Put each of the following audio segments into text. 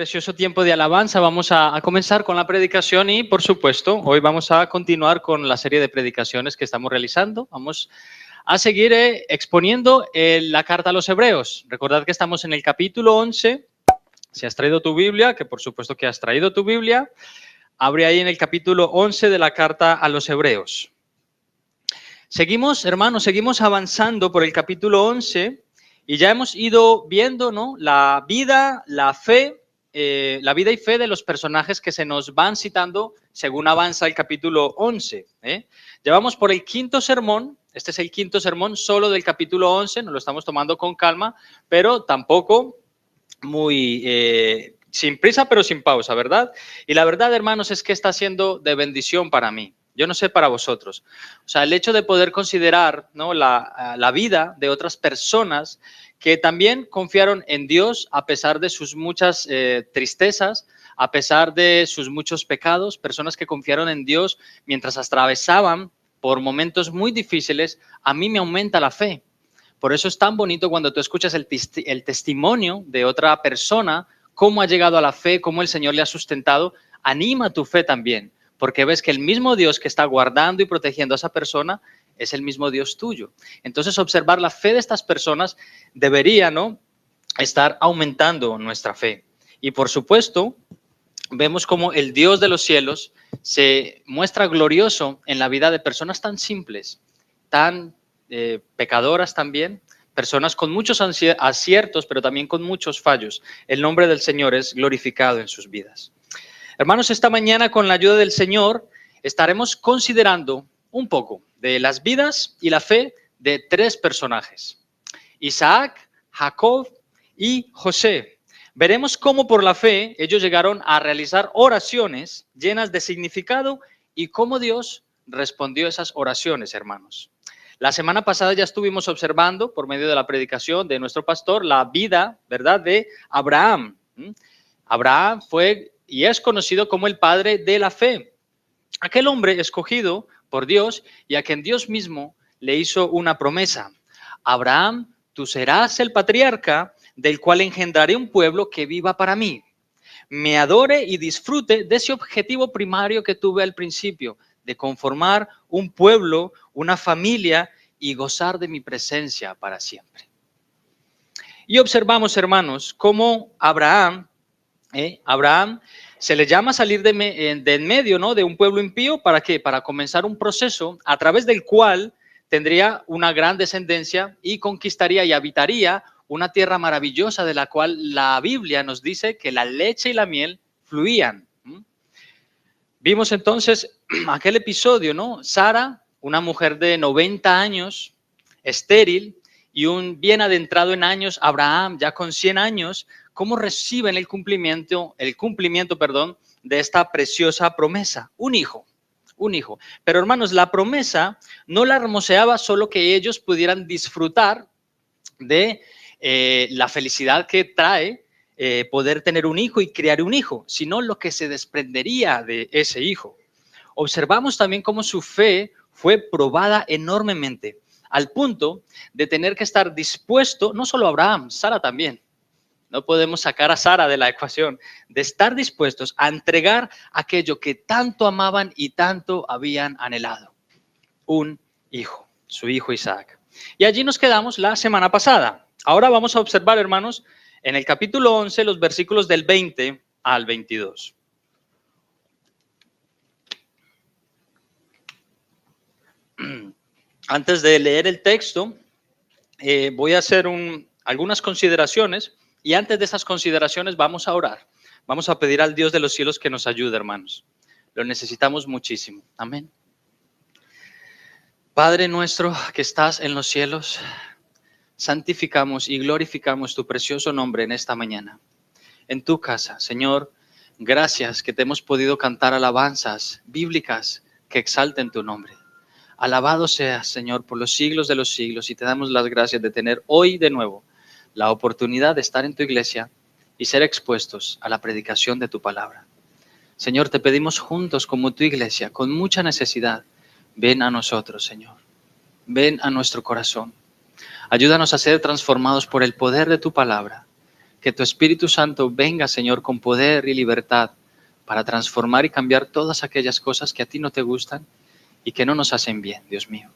precioso tiempo de alabanza. Vamos a comenzar con la predicación y, por supuesto, hoy vamos a continuar con la serie de predicaciones que estamos realizando. Vamos a seguir exponiendo la carta a los Hebreos. Recordad que estamos en el capítulo 11. Si has traído tu Biblia, que por supuesto que has traído tu Biblia, abre ahí en el capítulo 11 de la carta a los Hebreos. Seguimos, hermanos, seguimos avanzando por el capítulo 11 y ya hemos ido viendo, ¿no?, la vida, la fe, la vida y fe de los personajes que se nos van citando según avanza el capítulo 11. Llevamos por el quinto sermón. Este es el quinto sermón solo del capítulo 11, nos lo estamos tomando con calma, pero tampoco muy sin prisa, pero sin pausa, ¿verdad? Y la verdad, hermanos, es que está siendo de bendición para mí. Yo no sé para vosotros. O sea, el hecho de poder considerar, ¿no?, la vida de otras personas que también confiaron en Dios a pesar de sus muchas tristezas, a pesar de sus muchos pecados, personas que confiaron en Dios mientras atravesaban por momentos muy difíciles, a mí me aumenta la fe. Por eso es tan bonito cuando tú escuchas el testimonio de otra persona, cómo ha llegado a la fe, cómo el Señor le ha sustentado. Anima tu fe también, porque ves que el mismo Dios que está guardando y protegiendo a esa persona es el mismo Dios tuyo. Entonces, observar la fe de estas personas debería, ¿no?, estar aumentando nuestra fe. Y por supuesto, vemos cómo el Dios de los cielos se muestra glorioso en la vida de personas tan simples, tan pecadoras también, personas con muchos aciertos, pero también con muchos fallos. El nombre del Señor es glorificado en sus vidas. Hermanos, esta mañana con la ayuda del Señor estaremos considerando un poco de las vidas y la fe de tres personajes: Isaac, Jacob y José. Veremos cómo por la fe ellos llegaron a realizar oraciones llenas de significado y cómo Dios respondió esas oraciones, hermanos. La semana pasada ya estuvimos observando, por medio de la predicación de nuestro pastor, la vida, ¿verdad?, de Abraham. Abraham fue y es conocido como el padre de la fe. Aquel hombre escogido por Dios y a quien Dios mismo le hizo una promesa. Abraham, tú serás el patriarca del cual engendraré un pueblo que viva para mí. Me adore y disfrute de ese objetivo primario que tuve al principio, de conformar un pueblo, una familia y gozar de mi presencia para siempre. Y observamos, hermanos, cómo Abraham se le llama a salir de en medio, ¿no?, de un pueblo impío. ¿Para qué? Para comenzar un proceso a través del cual tendría una gran descendencia y conquistaría y habitaría una tierra maravillosa de la cual la Biblia nos dice que la leche y la miel fluían. Vimos entonces aquel episodio, ¿no? Sara, una mujer de 90 años, estéril, y un bien adentrado en años, Abraham, ya con 100 años, cómo reciben el cumplimiento, de esta preciosa promesa: un hijo. Pero hermanos, la promesa no la hermoseaba solo que ellos pudieran disfrutar de la felicidad que trae poder tener un hijo y criar un hijo, sino lo que se desprendería de ese hijo. Observamos también cómo su fe fue probada enormemente, al punto de tener que estar dispuesto, no solo Abraham, Sara también. No podemos sacar a Sara de la ecuación, de estar dispuestos a entregar aquello que tanto amaban y tanto habían anhelado: un hijo, su hijo Isaac. Y allí nos quedamos la semana pasada. Ahora vamos a observar, hermanos, en el capítulo 11, los versículos del 20 al 22. Antes de leer el texto, voy a hacer algunas consideraciones, y antes de esas consideraciones vamos a orar. Vamos a pedir al Dios de los cielos que nos ayude, hermanos. Lo necesitamos muchísimo. Amén. Padre nuestro que estás en los cielos, santificamos y glorificamos tu precioso nombre en esta mañana. En tu casa, Señor, gracias que te hemos podido cantar alabanzas bíblicas que exalten tu nombre. Alabado seas, Señor, por los siglos de los siglos, y te damos las gracias de tener hoy de nuevo la oportunidad de estar en tu iglesia y ser expuestos a la predicación de tu palabra. Señor, te pedimos juntos como tu iglesia, con mucha necesidad, ven a nosotros, Señor. Ven a nuestro corazón. Ayúdanos a ser transformados por el poder de tu palabra. Que tu Espíritu Santo venga, Señor, con poder y libertad para transformar y cambiar todas aquellas cosas que a ti no te gustan y que no nos hacen bien, Dios mío.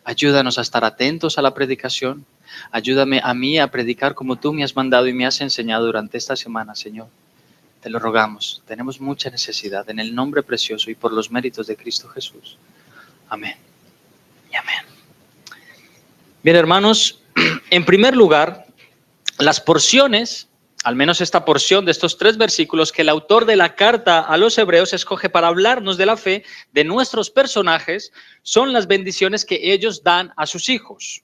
Ayúdanos a estar atentos a la predicación. Ayúdame a mí a predicar como tú me has mandado y me has enseñado durante esta semana, Señor. Te lo rogamos. Tenemos mucha necesidad en el nombre precioso y por los méritos de Cristo Jesús. Amén y amén. Bien, hermanos, en primer lugar, las porciones, al menos esta porción de estos 3 versículos que el autor de la carta a los hebreos escoge para hablarnos de la fe de nuestros personajes, son las bendiciones que ellos dan a sus hijos.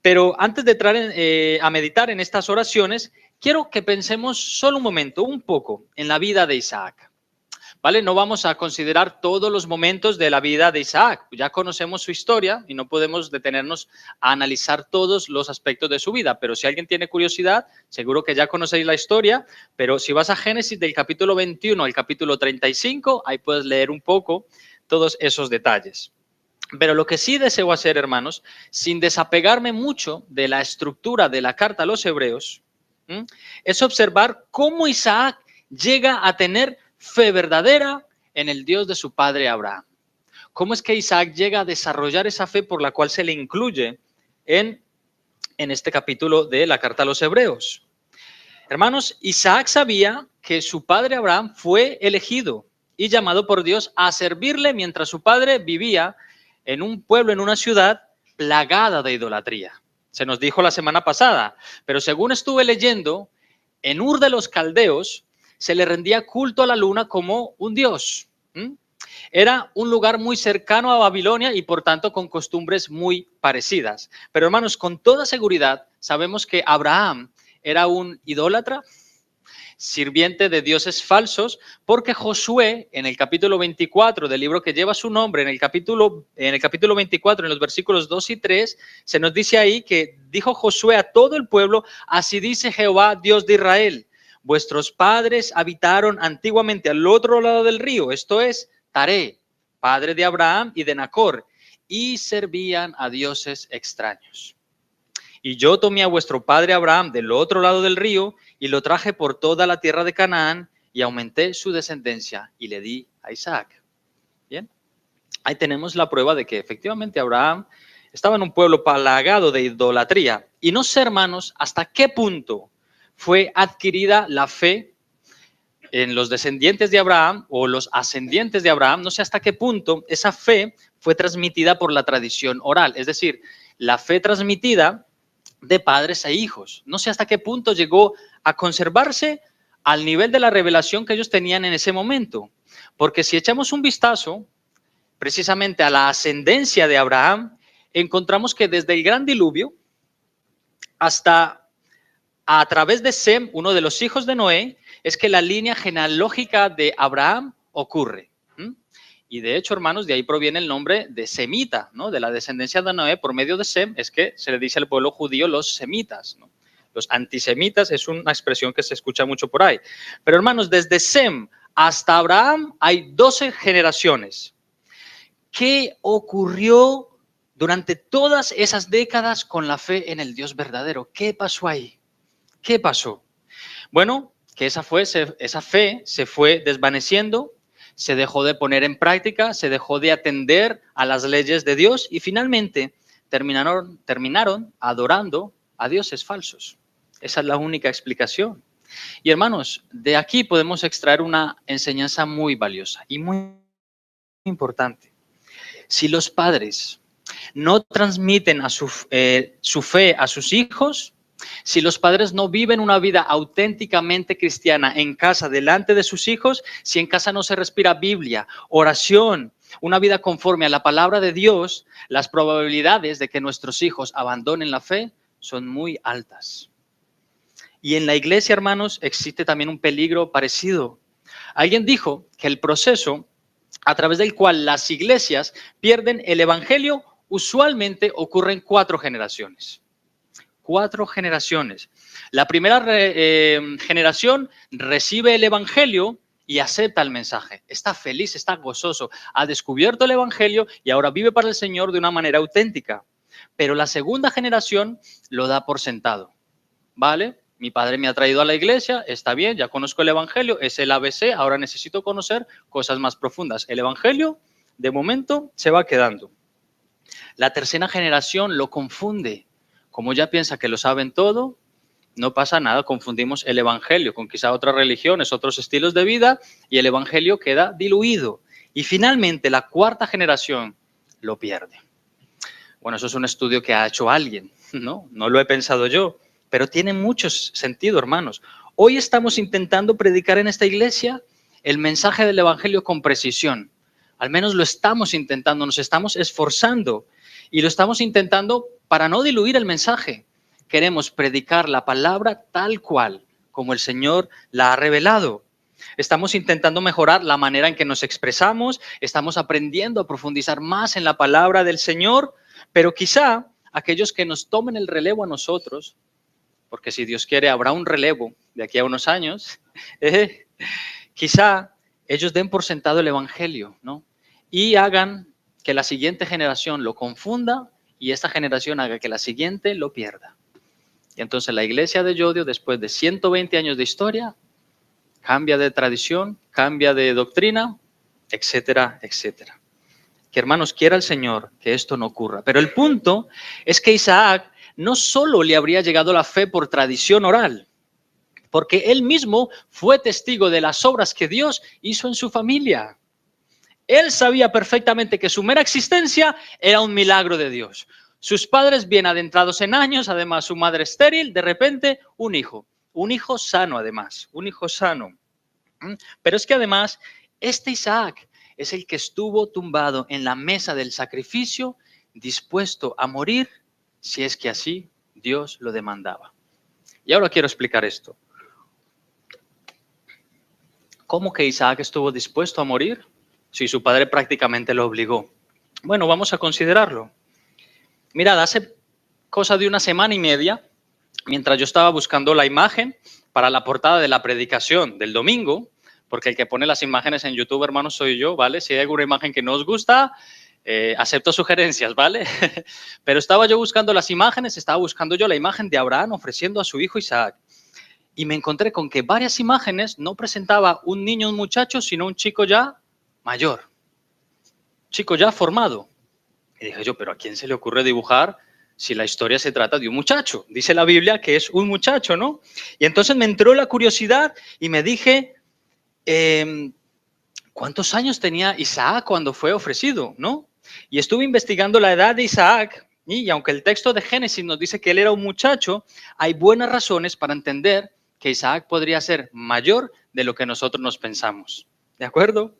Pero antes de entrar a meditar en estas oraciones, quiero que pensemos solo un momento, un poco, en la vida de Isaac. ¿Vale? No vamos a considerar todos los momentos de la vida de Isaac. Ya conocemos su historia y no podemos detenernos a analizar todos los aspectos de su vida. Pero si alguien tiene curiosidad, seguro que ya conocéis la historia. Pero si vas a Génesis del capítulo 21 al capítulo 35, ahí puedes leer un poco todos esos detalles. Pero lo que sí deseo hacer, hermanos, sin desapegarme mucho de la estructura de la carta a los hebreos, es observar cómo Isaac llega a tener fe verdadera en el Dios de su padre Abraham. ¿Cómo es que Isaac llega a desarrollar esa fe por la cual se le incluye en este capítulo de la carta a los hebreos? Hermanos, Isaac sabía que su padre Abraham fue elegido y llamado por Dios a servirle mientras su padre vivía en un pueblo, en una ciudad plagada de idolatría. Se nos dijo la semana pasada, pero según estuve leyendo, en Ur de los Caldeos se le rendía culto a la luna como un dios. Era un lugar muy cercano a Babilonia y por tanto con costumbres muy parecidas. Pero hermanos, con toda seguridad sabemos que Abraham era un idólatra, sirviente de dioses falsos, porque Josué, en el capítulo 24 del libro que lleva su nombre, en el capítulo 24, en los versículos 2 y 3, se nos dice ahí que dijo Josué a todo el pueblo: así dice Jehová, Dios de Israel, vuestros padres habitaron antiguamente al otro lado del río, esto es, Taré, padre de Abraham y de Nacor, y servían a dioses extraños. Y yo tomé a vuestro padre Abraham del otro lado del río y lo traje por toda la tierra de Canaán y aumenté su descendencia y le di a Isaac. Bien, ahí tenemos la prueba de que efectivamente Abraham estaba en un pueblo plagado de idolatría. Y no sé, hermanos, hasta qué punto fue adquirida la fe en los descendientes de Abraham o los ascendientes de Abraham. No sé hasta qué punto esa fe fue transmitida por la tradición oral, es decir, la fe transmitida de padres e hijos. No sé hasta qué punto llegó a conservarse al nivel de la revelación que ellos tenían en ese momento. Porque si echamos un vistazo precisamente a la ascendencia de Abraham, encontramos que desde el gran diluvio hasta a través de Sem, uno de los hijos de Noé, es que la línea genealógica de Abraham ocurre. Y de hecho, hermanos, de ahí proviene el nombre de semita, ¿no? De la descendencia de Noé por medio de Sem, es que se le dice al pueblo judío los semitas, ¿no? Los antisemitas es una expresión que se escucha mucho por ahí. Pero hermanos, desde Sem hasta Abraham hay 12 generaciones. ¿Qué ocurrió durante todas esas décadas con la fe en el Dios verdadero? ¿Qué pasó ahí? ¿Qué pasó? Bueno, que esa fe se fue desvaneciendo, se dejó de poner en práctica, se dejó de atender a las leyes de Dios y finalmente terminaron adorando a dioses falsos. Esa es la única explicación. Y hermanos, de aquí podemos extraer una enseñanza muy valiosa y muy importante. Si los padres no transmiten su fe a sus hijos, si los padres no viven una vida auténticamente cristiana en casa, delante de sus hijos, si en casa no se respira Biblia, oración, una vida conforme a la palabra de Dios, las probabilidades de que nuestros hijos abandonen la fe son muy altas. Y en la iglesia, hermanos, existe también un peligro parecido. Alguien dijo que el proceso a través del cual las iglesias pierden el evangelio usualmente ocurre en 4 generaciones. 4 generaciones. La primera generación recibe el evangelio y acepta el mensaje. Está feliz, está gozoso, ha descubierto el evangelio y ahora vive para el Señor de una manera auténtica. Pero la segunda generación lo da por sentado. ¿Vale? Mi padre me ha traído a la iglesia, está bien, ya conozco el Evangelio, es el ABC, ahora necesito conocer cosas más profundas. El Evangelio, de momento, se va quedando. La tercera generación lo confunde. Como ya piensa que lo saben todo, no pasa nada, confundimos el Evangelio con quizá otras religiones, otros estilos de vida, y el Evangelio queda diluido. Y finalmente, la cuarta generación lo pierde. Bueno, eso es un estudio que ha hecho alguien, ¿no? No lo he pensado yo, pero tiene mucho sentido, hermanos. Hoy estamos intentando predicar en esta iglesia el mensaje del Evangelio con precisión. Al menos lo estamos intentando, nos estamos esforzando y lo estamos intentando para no diluir el mensaje. Queremos predicar la palabra tal cual, como el Señor la ha revelado. Estamos intentando mejorar la manera en que nos expresamos, estamos aprendiendo a profundizar más en la palabra del Señor, pero quizá aquellos que nos tomen el relevo a nosotros, porque si Dios quiere habrá un relevo de aquí a unos años, quizá ellos den por sentado el Evangelio, ¿no? Y hagan que la siguiente generación lo confunda y esta generación haga que la siguiente lo pierda. Y entonces la iglesia de Yodio, después de 120 años de historia, cambia de tradición, cambia de doctrina, etcétera, etcétera. Que hermanos, quiera el Señor que esto no ocurra. Pero el punto es que Isaac no solo le habría llegado la fe por tradición oral, porque él mismo fue testigo de las obras que Dios hizo en su familia. Él sabía perfectamente que su mera existencia era un milagro de Dios. Sus padres bien adentrados en años, además su madre estéril, de repente un hijo sano además, un hijo sano. Pero es que además este Isaac es el que estuvo tumbado en la mesa del sacrificio, dispuesto a morir si es que así Dios lo demandaba. Y ahora quiero explicar esto. ¿Cómo que Isaac estuvo dispuesto a morir si su padre prácticamente lo obligó? Bueno, vamos a considerarlo. Mirad, hace cosa de una semana y media, mientras yo estaba buscando la imagen para la portada de la predicación del domingo, porque el que pone las imágenes en YouTube, hermanos, soy yo, ¿vale? Si hay alguna imagen que no os gusta, acepto sugerencias, ¿vale? Pero estaba yo buscando las imágenes, estaba buscando yo la imagen de Abraham ofreciendo a su hijo Isaac. Y me encontré con que varias imágenes no presentaba un niño, un muchacho, sino un chico ya mayor, chico ya formado. Y dije yo, ¿pero a quién se le ocurre dibujar si la historia se trata de un muchacho? Dice la Biblia que es un muchacho, ¿no? Y entonces me entró la curiosidad y me dije, ¿cuántos años tenía Isaac cuando fue ofrecido, no? Y estuve investigando la edad de Isaac y aunque el texto de Génesis nos dice que él era un muchacho, hay buenas razones para entender que Isaac podría ser mayor de lo que nosotros nos pensamos. ¿De acuerdo?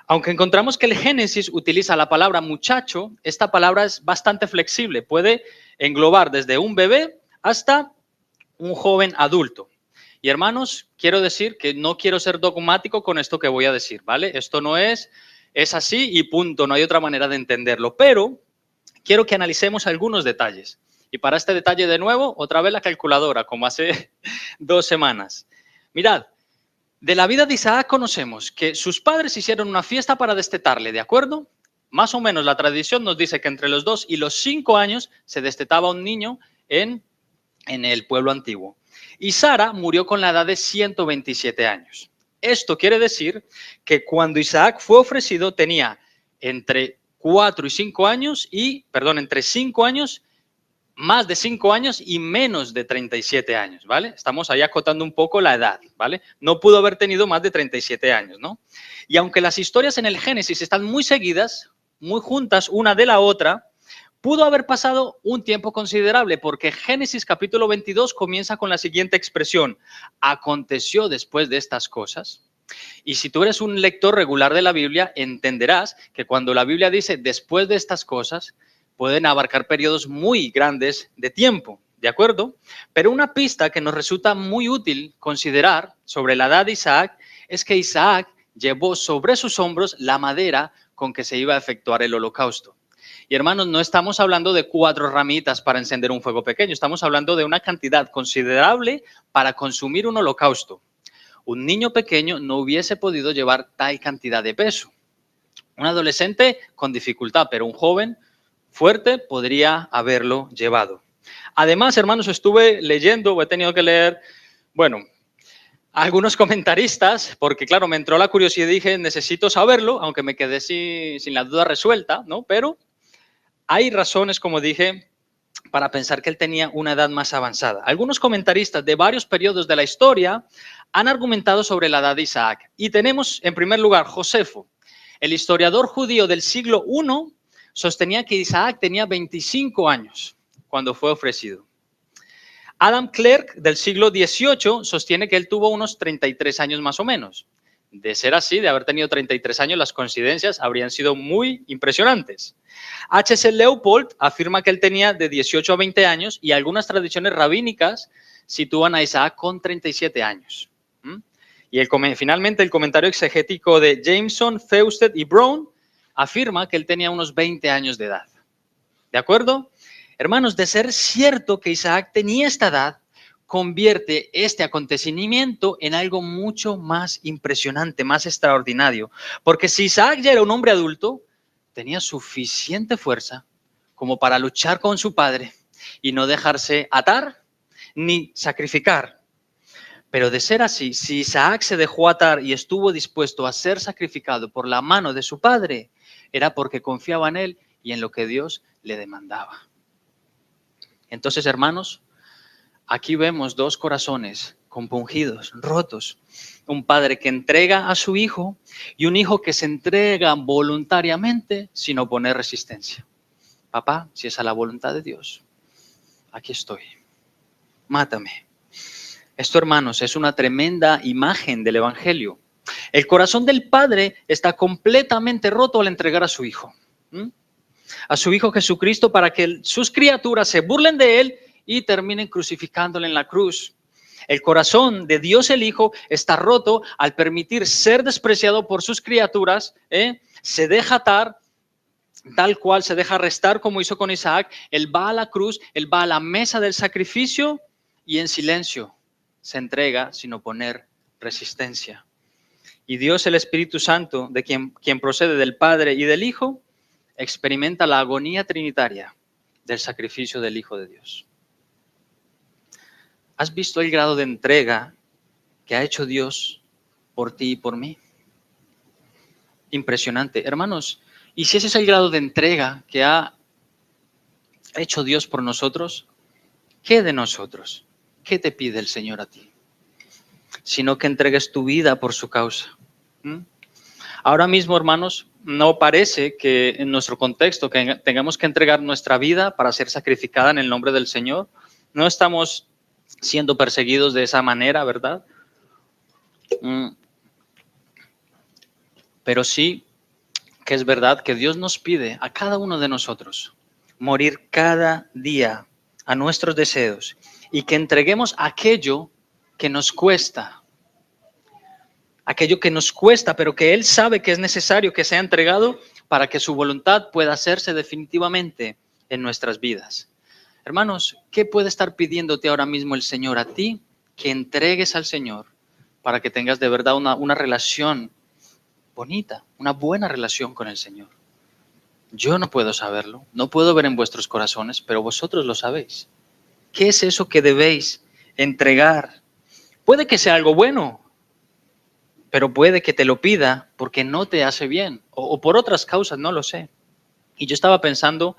Aunque encontramos que el Génesis utiliza la palabra muchacho, esta palabra es bastante flexible. Puede englobar desde un bebé hasta un joven adulto. Y hermanos, quiero decir que no quiero ser dogmático con esto que voy a decir, ¿vale? Esto no es así y punto, no hay otra manera de entenderlo. Pero quiero que analicemos algunos detalles. Y para este detalle, de nuevo, otra vez la calculadora, como hace 2 semanas. Mirad. De la vida de Isaac conocemos que sus padres hicieron una fiesta para destetarle, ¿de acuerdo? Más o menos la tradición nos dice que entre los 2 y los 5 años se destetaba un niño en el pueblo antiguo. Y Sara murió con la edad de 127 años. Esto quiere decir que cuando Isaac fue ofrecido tenía entre 4 y 5 años entre 5 años, más de 5 años y menos de 37 años, ¿vale? Estamos ahí acotando un poco la edad, ¿vale? No pudo haber tenido más de 37 años, ¿no? Y aunque las historias en el Génesis están muy seguidas, muy juntas una de la otra, pudo haber pasado un tiempo considerable porque Génesis capítulo 22 comienza con la siguiente expresión: aconteció después de estas cosas. Y si tú eres un lector regular de la Biblia, entenderás que cuando la Biblia dice después de estas cosas, pueden abarcar periodos muy grandes de tiempo, ¿de acuerdo? Pero una pista que nos resulta muy útil considerar sobre la edad de Isaac es que Isaac llevó sobre sus hombros la madera con que se iba a efectuar el holocausto. Y hermanos, no estamos hablando de 4 ramitas para encender un fuego pequeño, estamos hablando de una cantidad considerable para consumir un holocausto. Un niño pequeño no hubiese podido llevar tal cantidad de peso. Un adolescente con dificultad, pero un joven fuerte podría haberlo llevado. Además, hermanos, estuve leyendo, o he tenido que leer, bueno, algunos comentaristas, porque claro, me entró la curiosidad y dije, necesito saberlo, aunque me quedé sin la duda resuelta, ¿no? Pero hay razones, como dije, para pensar que él tenía una edad más avanzada. Algunos comentaristas de varios periodos de la historia han argumentado sobre la edad de Isaac. Y tenemos, en primer lugar, Josefo, el historiador judío del siglo I, sostenía que Isaac tenía 25 años cuando fue ofrecido. Adam Clarke, del siglo XVIII, sostiene que él tuvo unos 33 años más o menos. De ser así, de haber tenido 33 años, las coincidencias habrían sido muy impresionantes. H.C. Leopold afirma que él tenía de 18 a 20 años y algunas tradiciones rabínicas sitúan a Isaac con 37 años. Y finalmente el comentario exegético de Jameson, Fewsted y Brown afirma que él tenía unos 20 años de edad. ¿De acuerdo? Hermanos, de ser cierto que Isaac tenía esta edad, convierte este acontecimiento en algo mucho más impresionante, más extraordinario. Porque si Isaac ya era un hombre adulto, tenía suficiente fuerza como para luchar con su padre y no dejarse atar ni sacrificar. Pero de ser así, si Isaac se dejó atar y estuvo dispuesto a ser sacrificado por la mano de su padre, era porque confiaba en él y en lo que Dios le demandaba. Entonces, hermanos, aquí vemos dos corazones compungidos, rotos. Un padre que entrega a su hijo y un hijo que se entrega voluntariamente sin oponer resistencia. Papá, si es a la voluntad de Dios, aquí estoy. Mátame. Esto, hermanos, es una tremenda imagen del Evangelio. El corazón del padre está completamente roto al entregar a su hijo. A su hijo Jesucristo para que sus criaturas se burlen de él y terminen crucificándole en la cruz. El corazón de Dios el Hijo está roto al permitir ser despreciado por sus criaturas, se deja atar, tal cual se deja arrestar como hizo con Isaac. Él va a la cruz, él va a la mesa del sacrificio y en silencio se entrega sin oponer resistencia. Y Dios el Espíritu Santo, de quien procede del Padre y del Hijo, experimenta la agonía trinitaria del sacrificio del Hijo de Dios. ¿Has visto el grado de entrega que ha hecho Dios por ti y por mí? Impresionante. Hermanos, ¿y si ese es el grado de entrega que ha hecho Dios por nosotros? ¿Qué de nosotros? ¿Qué te pide el Señor a ti? Sino que entregues tu vida por su causa. Ahora mismo, hermanos, no parece que en nuestro contexto que tengamos que entregar nuestra vida para ser sacrificada en el nombre del Señor. No estamos siendo perseguidos de esa manera, ¿verdad? Pero sí que es verdad que Dios nos pide a cada uno de nosotros morir cada día a nuestros deseos y que entreguemos aquello que nos cuesta. Aquello que nos cuesta, pero que Él sabe que es necesario que sea entregado para que su voluntad pueda hacerse definitivamente en nuestras vidas. Hermanos, ¿qué puede estar pidiéndote ahora mismo el Señor a ti? Que entregues al Señor para que tengas de verdad una relación bonita, una buena relación con el Señor. Yo no puedo saberlo, no puedo ver en vuestros corazones, pero vosotros lo sabéis. ¿Qué es eso que debéis entregar? Puede que sea algo bueno, pero puede que te lo pida porque no te hace bien o por otras causas, no lo sé. Y yo estaba pensando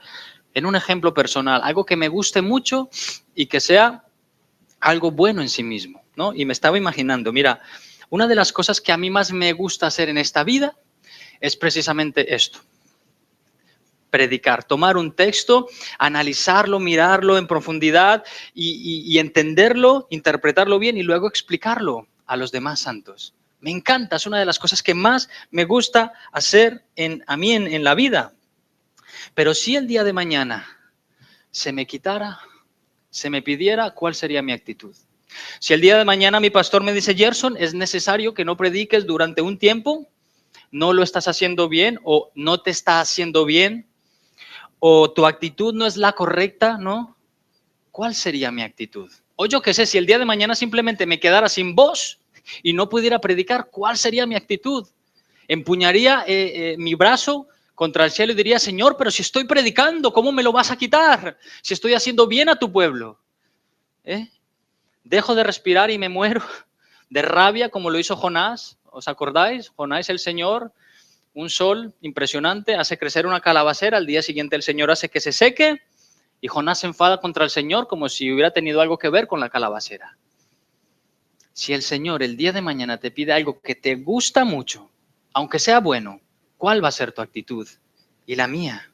en un ejemplo personal, algo que me guste mucho y que sea algo bueno en sí mismo, ¿no? Y me estaba imaginando, mira, una de las cosas que a mí más me gusta hacer en esta vida es precisamente esto. Predicar, tomar un texto, analizarlo, mirarlo en profundidad y entenderlo, interpretarlo bien y luego explicarlo a los demás santos. Me encanta, es una de las cosas que más me gusta hacer a mí en la vida. Pero si el día de mañana se me quitara, se me pidiera, ¿cuál sería mi actitud? Si el día de mañana mi pastor me dice, Gerson, es necesario que no prediques durante un tiempo, no lo estás haciendo bien o no te está haciendo bien, o tu actitud no es la correcta, ¿no? ¿Cuál sería mi actitud? O yo qué sé, si el día de mañana simplemente me quedara sin voz y no pudiera predicar, ¿cuál sería mi actitud? ¿Empuñaría mi brazo contra el cielo y diría, Señor, pero si estoy predicando, ¿cómo me lo vas a quitar? Si estoy haciendo bien a tu pueblo. Dejo de respirar y me muero de rabia como lo hizo Jonás. ¿Os acordáis? Jonás, el Señor, un sol impresionante, hace crecer una calabacera, al día siguiente el Señor hace que se seque y Jonás se enfada contra el Señor como si hubiera tenido algo que ver con la calabacera. Si el Señor el día de mañana te pide algo que te gusta mucho, aunque sea bueno, ¿cuál va a ser tu actitud? Y la mía.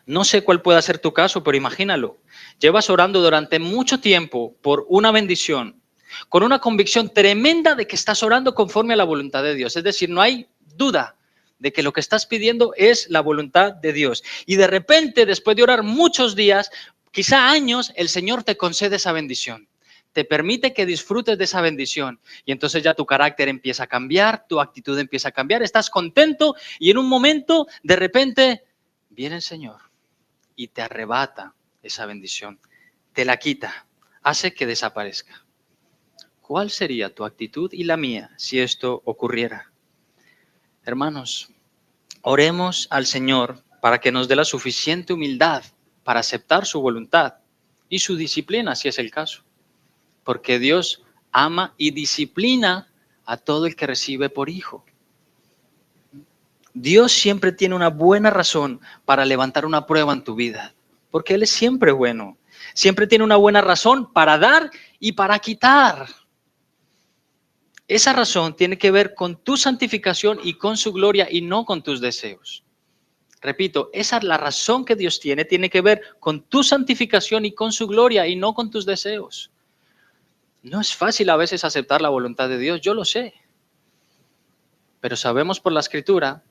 No sé cuál pueda ser tu caso, pero imagínalo. Llevas orando durante mucho tiempo por una bendición, con una convicción tremenda de que estás orando conforme a la voluntad de Dios. Es decir, no hay duda de que lo que estás pidiendo es la voluntad de Dios. Y de repente, después de orar muchos días, quizá años, el Señor te concede esa bendición. Te permite que disfrutes de esa bendición. Y entonces ya tu carácter empieza a cambiar, tu actitud empieza a cambiar, estás contento y en un momento, de repente, viene el Señor y te arrebata esa bendición, te la quita, hace que desaparezca. ¿Cuál sería tu actitud y la mía si esto ocurriera? Hermanos, oremos al Señor para que nos dé la suficiente humildad para aceptar su voluntad y su disciplina, si es el caso. Porque Dios ama y disciplina a todo el que recibe por hijo. Dios siempre tiene una buena razón para levantar una prueba en tu vida, porque Él es siempre bueno. Siempre tiene una buena razón para dar y para quitar. Esa razón tiene que ver con tu santificación y con su gloria y no con tus deseos. Repito, esa es la razón que Dios tiene que ver con tu santificación y con su gloria y no con tus deseos. No es fácil a veces aceptar la voluntad de Dios, yo lo sé. Pero sabemos por la Escritura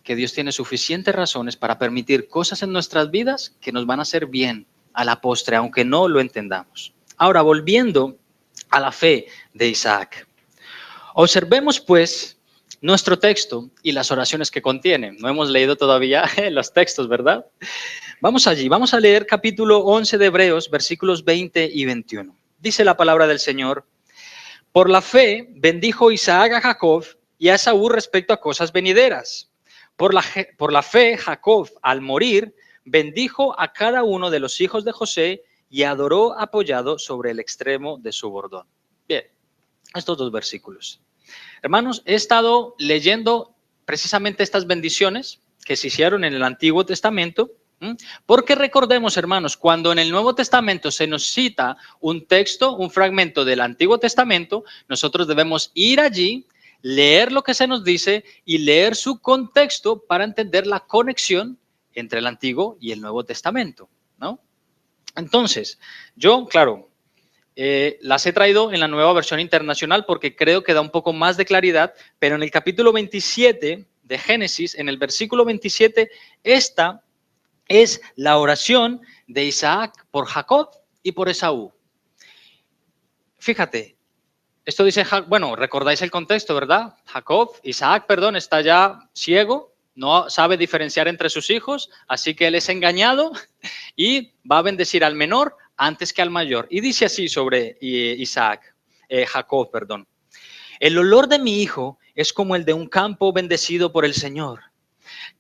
que Dios tiene suficientes razones para permitir cosas en nuestras vidas que nos van a hacer bien a la postre, aunque no lo entendamos. Ahora, volviendo a la fe de Isaac. Observemos pues nuestro texto y las oraciones que contiene. No hemos leído todavía los textos, ¿verdad? Vamos allí, vamos a leer capítulo 11 de Hebreos, versículos 20 y 21. Dice la palabra del Señor: por la fe bendijo Isaac a Jacob y a Esaú respecto a cosas venideras. Por la fe, Jacob, al morir, bendijo a cada uno de los hijos de José y adoró apoyado sobre el extremo de su bordón. Bien, estos dos versículos. Hermanos, he estado leyendo precisamente estas bendiciones que se hicieron en el Antiguo Testamento, porque recordemos, hermanos, cuando en el Nuevo Testamento se nos cita un texto, un fragmento del Antiguo Testamento, nosotros debemos ir allí, leer lo que se nos dice y leer su contexto para entender la conexión entre el Antiguo y el Nuevo Testamento, ¿no? Entonces, yo, claro, las he traído en la nueva versión internacional porque creo que da un poco más de claridad, pero en el capítulo 27 de Génesis, en el versículo 27, esta es la oración de Isaac por Jacob y por Esaú. Fíjate, esto dice, bueno, recordáis el contexto, ¿verdad? Isaac, está ya ciego, no sabe diferenciar entre sus hijos, así que él es engañado y va a bendecir al menor antes que al mayor. Y dice así sobre Jacob. El olor de mi hijo es como el de un campo bendecido por el Señor.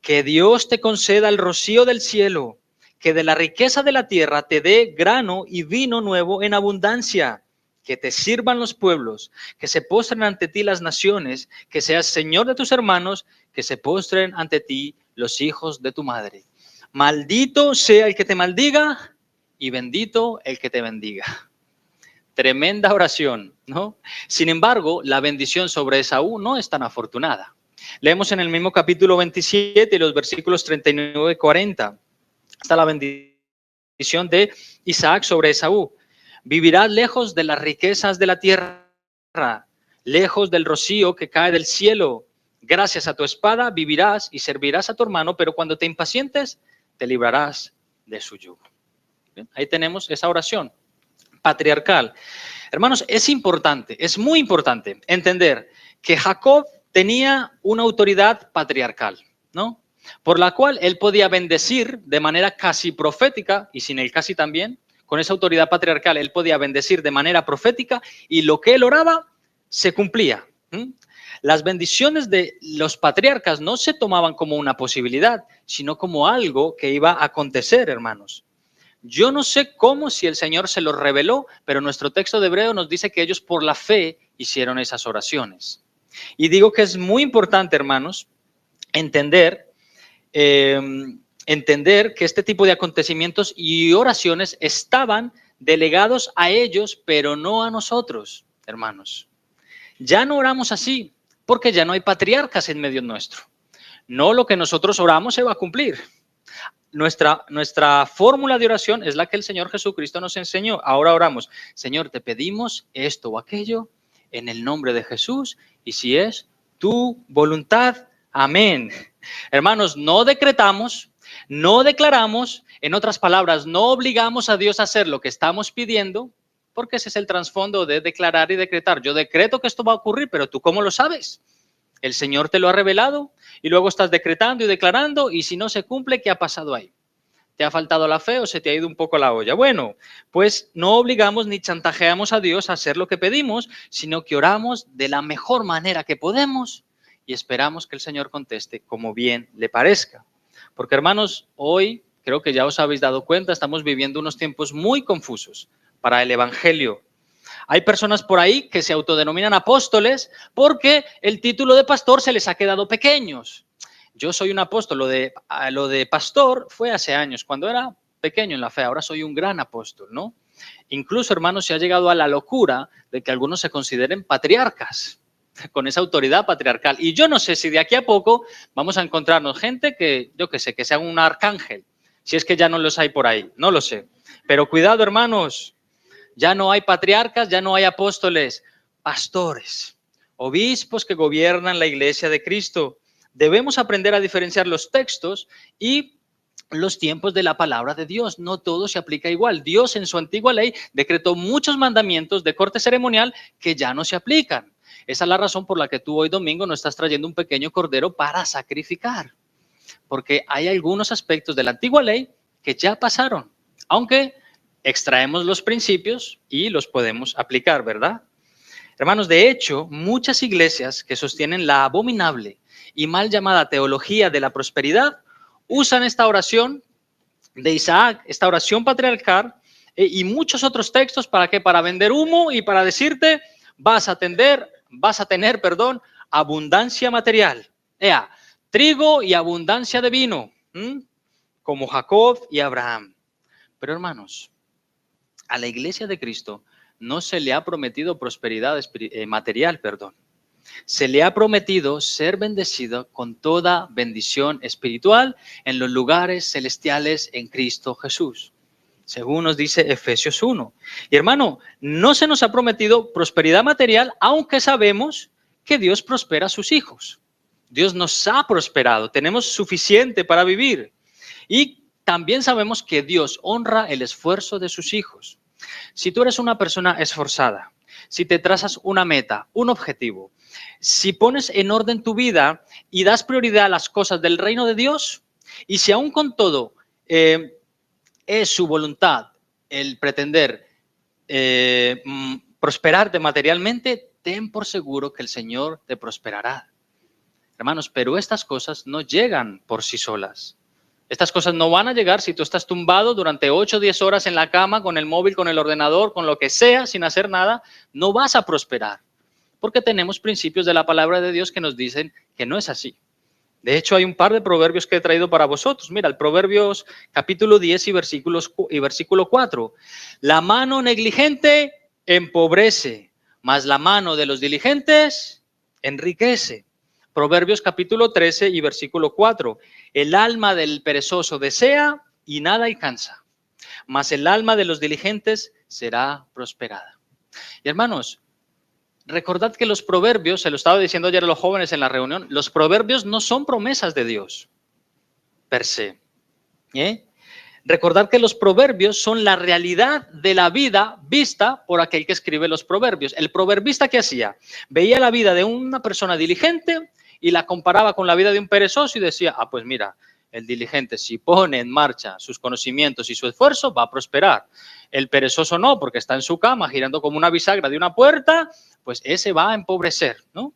Que Dios te conceda el rocío del cielo, que de la riqueza de la tierra te dé grano y vino nuevo en abundancia, que te sirvan los pueblos, que se postren ante ti las naciones, que seas Señor de tus hermanos, que se postren ante ti los hijos de tu madre. Maldito sea el que te maldiga y bendito el que te bendiga. Tremenda oración, ¿no? Sin embargo, la bendición sobre Esaú no es tan afortunada. Leemos en el mismo capítulo 27 los versículos 39 y 40. Está la bendición de Isaac sobre Esaú. Vivirás lejos de las riquezas de la tierra, lejos del rocío que cae del cielo. Gracias a tu espada vivirás y servirás a tu hermano, pero cuando te impacientes, te librarás de su yugo. ¿Bien? Ahí tenemos esa oración patriarcal. Hermanos, es importante, es muy importante entender que Jacob tenía una autoridad patriarcal, ¿no? Por la cual él podía bendecir de manera casi profética, y sin el casi también, con esa autoridad patriarcal, él podía bendecir de manera profética y lo que él oraba se cumplía. Las bendiciones de los patriarcas no se tomaban como una posibilidad, sino como algo que iba a acontecer, hermanos. Yo no sé cómo, si el Señor se los reveló, pero nuestro texto de Hebreo nos dice que ellos por la fe hicieron esas oraciones. Y digo que es muy importante, hermanos, entender que este tipo de acontecimientos y oraciones estaban delegados a ellos, pero no a nosotros, hermanos. Ya no oramos así, porque ya no hay patriarcas en medio nuestro. No lo que nosotros oramos se va a cumplir. Nuestra fórmula de oración es la que el Señor Jesucristo nos enseñó. Ahora oramos, Señor, te pedimos esto o aquello en el nombre de Jesús, y si es tu voluntad, amén. Hermanos, no decretamos, no declaramos, en otras palabras, no obligamos a Dios a hacer lo que estamos pidiendo, porque ese es el trasfondo de declarar y decretar. Yo decreto que esto va a ocurrir, pero ¿tú cómo lo sabes? El Señor te lo ha revelado y luego estás decretando y declarando, y si no se cumple, ¿qué ha pasado ahí? ¿Te ha faltado la fe o se te ha ido un poco la olla? Bueno, pues no obligamos ni chantajeamos a Dios a hacer lo que pedimos, sino que oramos de la mejor manera que podemos y esperamos que el Señor conteste como bien le parezca. Porque, hermanos, hoy creo que ya os habéis dado cuenta, estamos viviendo unos tiempos muy confusos para el Evangelio. Hay personas por ahí que se autodenominan apóstoles porque el título de pastor se les ha quedado pequeños. Yo soy un apóstol, lo de pastor fue hace años, cuando era pequeño en la fe, ahora soy un gran apóstol, ¿no? Incluso, hermanos, se ha llegado a la locura de que algunos se consideren patriarcas, con esa autoridad patriarcal. Y yo no sé si de aquí a poco vamos a encontrarnos gente que, yo qué sé, que sea un arcángel, si es que ya no los hay por ahí, no lo sé. Pero cuidado, hermanos, ya no hay patriarcas, ya no hay apóstoles, pastores, obispos que gobiernan la iglesia de Cristo. Debemos aprender a diferenciar los textos y los tiempos de la palabra de Dios. No todo se aplica igual. Dios en su antigua ley decretó muchos mandamientos de corte ceremonial que ya no se aplican. Esa es la razón por la que tú hoy domingo no estás trayendo un pequeño cordero para sacrificar. Porque hay algunos aspectos de la antigua ley que ya pasaron, aunque extraemos los principios y los podemos aplicar, ¿verdad? Hermanos, de hecho, muchas iglesias que sostienen la abominable y mal llamada teología de la prosperidad usan esta oración de Isaac, esta oración patriarcal y muchos otros textos para qué, para vender humo y para decirte vas a tener, abundancia material. Trigo y abundancia de vino, como Jacob y Abraham. Pero, hermanos, a la iglesia de Cristo no se le ha prometido prosperidad material, Se le ha prometido ser bendecido con toda bendición espiritual en los lugares celestiales en Cristo Jesús, según nos dice Efesios 1. Y, hermano, no se nos ha prometido prosperidad material, aunque sabemos que Dios prospera a sus hijos. Dios nos ha prosperado, tenemos suficiente para vivir. Y también sabemos que Dios honra el esfuerzo de sus hijos. Si tú eres una persona esforzada, si te trazas una meta, un objetivo, si pones en orden tu vida y das prioridad a las cosas del reino de Dios, y si aún con todo es su voluntad el pretender prosperarte materialmente, ten por seguro que el Señor te prosperará. Hermanos, pero estas cosas no llegan por sí solas. Estas cosas no van a llegar si tú estás tumbado durante 8 o 10 horas en la cama con el móvil, con el ordenador, con lo que sea, sin hacer nada. No vas a prosperar, porque tenemos principios de la palabra de Dios que nos dicen que no es así. De hecho, hay un par de proverbios que he traído para vosotros. Mira, el Proverbios capítulo 10 y versículo 4. La mano negligente empobrece, mas la mano de los diligentes enriquece. Proverbios capítulo 13 y versículo 4. El alma del perezoso desea y nada alcanza, mas el alma de los diligentes será prosperada. Y, hermanos, recordad que los proverbios, se lo estaba diciendo ayer a los jóvenes en la reunión, los proverbios no son promesas de Dios per se. Recordad que los proverbios son la realidad de la vida vista por aquel que escribe los proverbios. El proverbista, ¿qué hacía? Veía la vida de una persona diligente y la comparaba con la vida de un perezoso y decía, pues mira, el diligente, si pone en marcha sus conocimientos y su esfuerzo, va a prosperar. El perezoso no, porque está en su cama girando como una bisagra de una puerta, pues ese va a empobrecer, ¿no?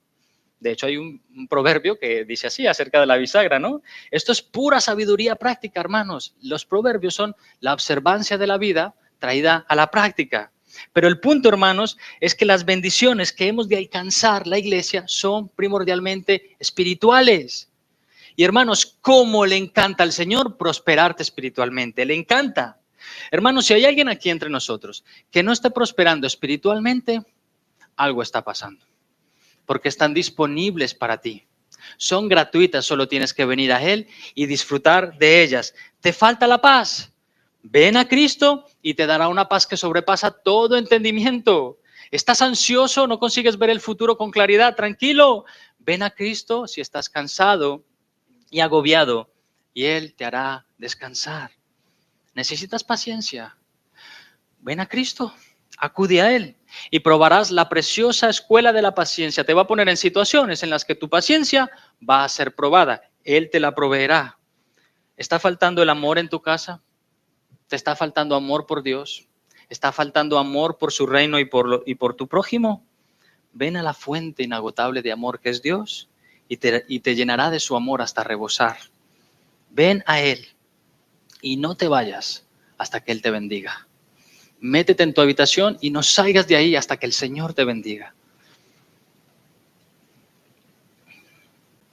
De hecho, hay un proverbio que dice así acerca de la bisagra, ¿no? Esto es pura sabiduría práctica, hermanos. Los proverbios son la observancia de la vida traída a la práctica. Pero el punto, hermanos, es que las bendiciones que hemos de alcanzar la iglesia son primordialmente espirituales. Y hermanos, ¿cómo le encanta al Señor prosperarte espiritualmente? Le encanta. Hermanos, si hay alguien aquí entre nosotros que no esté prosperando espiritualmente, algo está pasando. Porque están disponibles para ti. Son gratuitas, solo tienes que venir a Él y disfrutar de ellas. ¿Te falta la paz? Ven a Cristo y te dará una paz que sobrepasa todo entendimiento. ¿Estás ansioso? ¿No consigues ver el futuro con claridad? Tranquilo. Ven a Cristo si estás cansado y agobiado y Él te hará descansar. ¿Necesitas paciencia? Ven a Cristo, acude a Él y probarás la preciosa escuela de la paciencia. Te va a poner en situaciones en las que tu paciencia va a ser probada. Él te la proveerá. ¿Está faltando el amor en tu casa? ¿Te está faltando amor por Dios? ¿Está faltando amor por su reino y por tu prójimo? Ven a la fuente inagotable de amor que es Dios y te llenará de su amor hasta rebosar. Ven a Él y no te vayas hasta que Él te bendiga. Métete en tu habitación y no salgas de ahí hasta que el Señor te bendiga.